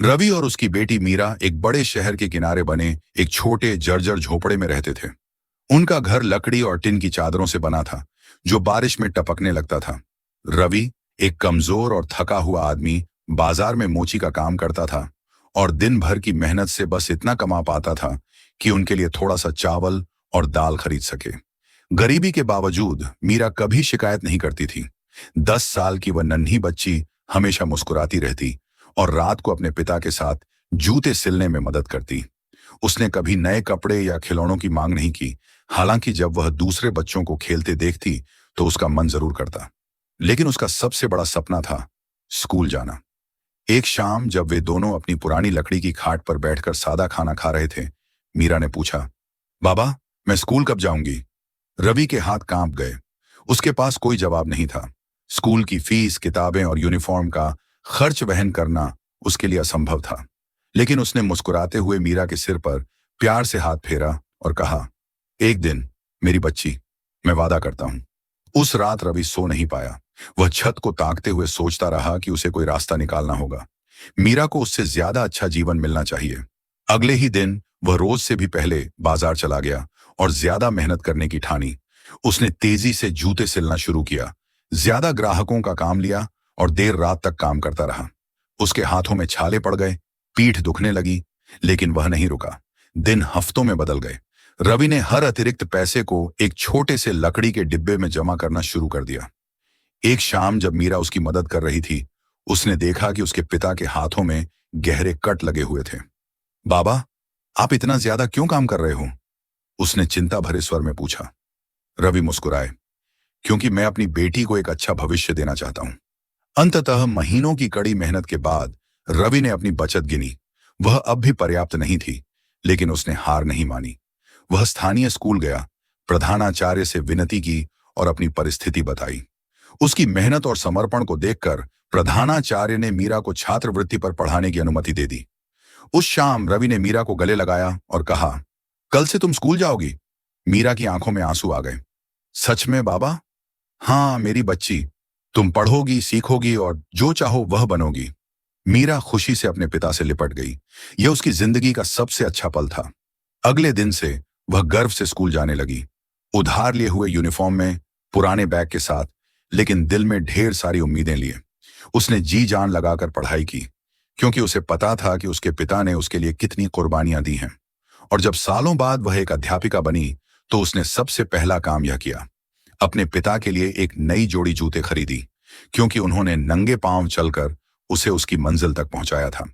रवि और उसकी बेटी मीरा एक बड़े शहर के किनारे बने एक छोटे जर्जर झोपड़े में रहते थे। उनका घर लकड़ी और टिन की चादरों से बना था, जो बारिश में टपकने लगता था। रवि, एक कमजोर और थका हुआ आदमी, बाजार में मोची का काम करता था और दिन भर की मेहनत से बस इतना कमा पाता था कि उनके लिए थोड़ा सा चावल और दाल खरीद सके। गरीबी के बावजूद मीरा कभी शिकायत नहीं करती थी। 10 साल की वह नन्ही बच्ची हमेशा मुस्कुराती रहती और रात को अपने पिता के साथ जूते सिलने में मदद करती। उसने कभी नए कपड़े या खिलौनों की मांग नहीं की, हालांकि जब वह दूसरे बच्चों को खेलते देखती तो उसका मन जरूर करता। लेकिन उसका सबसे बड़ा सपना था स्कूल जाना। एक शाम जब वे दोनों अपनी पुरानी लकड़ी की खाट पर बैठकर सादा खाना खा रहे थे, मीरा ने पूछा, बाबा, मैं स्कूल कब जाऊंगी? रवि के हाथ कांप गए। उसके पास कोई जवाब नहीं था। स्कूल की फीस, किताबें और यूनिफॉर्म का खर्च वहन करना उसके लिए असंभव था। लेकिन उसने मुस्कुराते हुए मीरा के सिर पर प्यार से हाथ फेरा और कहा, एक दिन मेरी बच्ची, मैं वादा करता हूं। उस रात रवि सो नहीं पाया। वह छत को ताकते हुए सोचता रहा कि उसे कोई रास्ता निकालना होगा। मीरा को उससे ज्यादा अच्छा जीवन मिलना चाहिए। अगले ही दिन वह रोज से भी पहले बाजार चला गया और ज्यादा मेहनत करने की ठानी। उसने तेजी से जूते सिलना शुरू किया, ज्यादा ग्राहकों का काम लिया और देर रात तक काम करता रहा। उसके हाथों में छाले पड़ गए, पीठ दुखने लगी, लेकिन वह नहीं रुका। दिन हफ्तों में बदल गए। रवि ने हर अतिरिक्त पैसे को एक छोटे से लकड़ी के डिब्बे में जमा करना शुरू कर दिया। एक शाम जब मीरा उसकी मदद कर रही थी, उसने देखा कि उसके पिता के हाथों में गहरे कट लगे हुए थे। बाबा, आप इतना ज्यादा क्यों काम कर रहे हो? उसने चिंता भरे स्वर में पूछा। रवि मुस्कुराए, क्योंकि मैं अपनी बेटी को एक अच्छा भविष्य देना चाहता हूं। अंततः महीनों की कड़ी मेहनत के बाद रवि ने अपनी बचत गिनी। वह अब भी पर्याप्त नहीं थी, लेकिन उसने हार नहीं मानी। वह स्थानीय स्कूल गया, प्रधानाचार्य से विनती की और अपनी परिस्थिति बताई। उसकी मेहनत और समर्पण को देखकर प्रधानाचार्य ने मीरा को छात्रवृत्ति पर पढ़ाने की अनुमति दे दी। उस शाम रवि ने मीरा को गले लगाया और कहा, कल से तुम स्कूल जाओगी? मीरा की आंखों में आंसू आ गए। सच में बाबा? हाँ मेरी बच्ची, तुम पढ़ोगी, सीखोगी और जो चाहो वह बनोगी। मीरा खुशी से अपने पिता से लिपट गई। यह उसकी जिंदगी का सबसे अच्छा पल था। अगले दिन से वह गर्व से स्कूल जाने लगी, उधार लिए हुए यूनिफॉर्म में, पुराने बैग के साथ, लेकिन दिल में ढेर सारी उम्मीदें लिए। उसने जी जान लगाकर पढ़ाई की, क्योंकि उसे पता था कि उसके पिता ने उसके लिए कितनी कुर्बानियां दी हैं। और जब सालों बाद वह एक अध्यापिका बनी, तो उसने सबसे पहला काम यह किया, अपने पिता के लिए एक नई जोड़ी जूते खरीदी, क्योंकि उन्होंने नंगे पांव चलकर उसे उसकी मंजिल तक पहुंचाया था।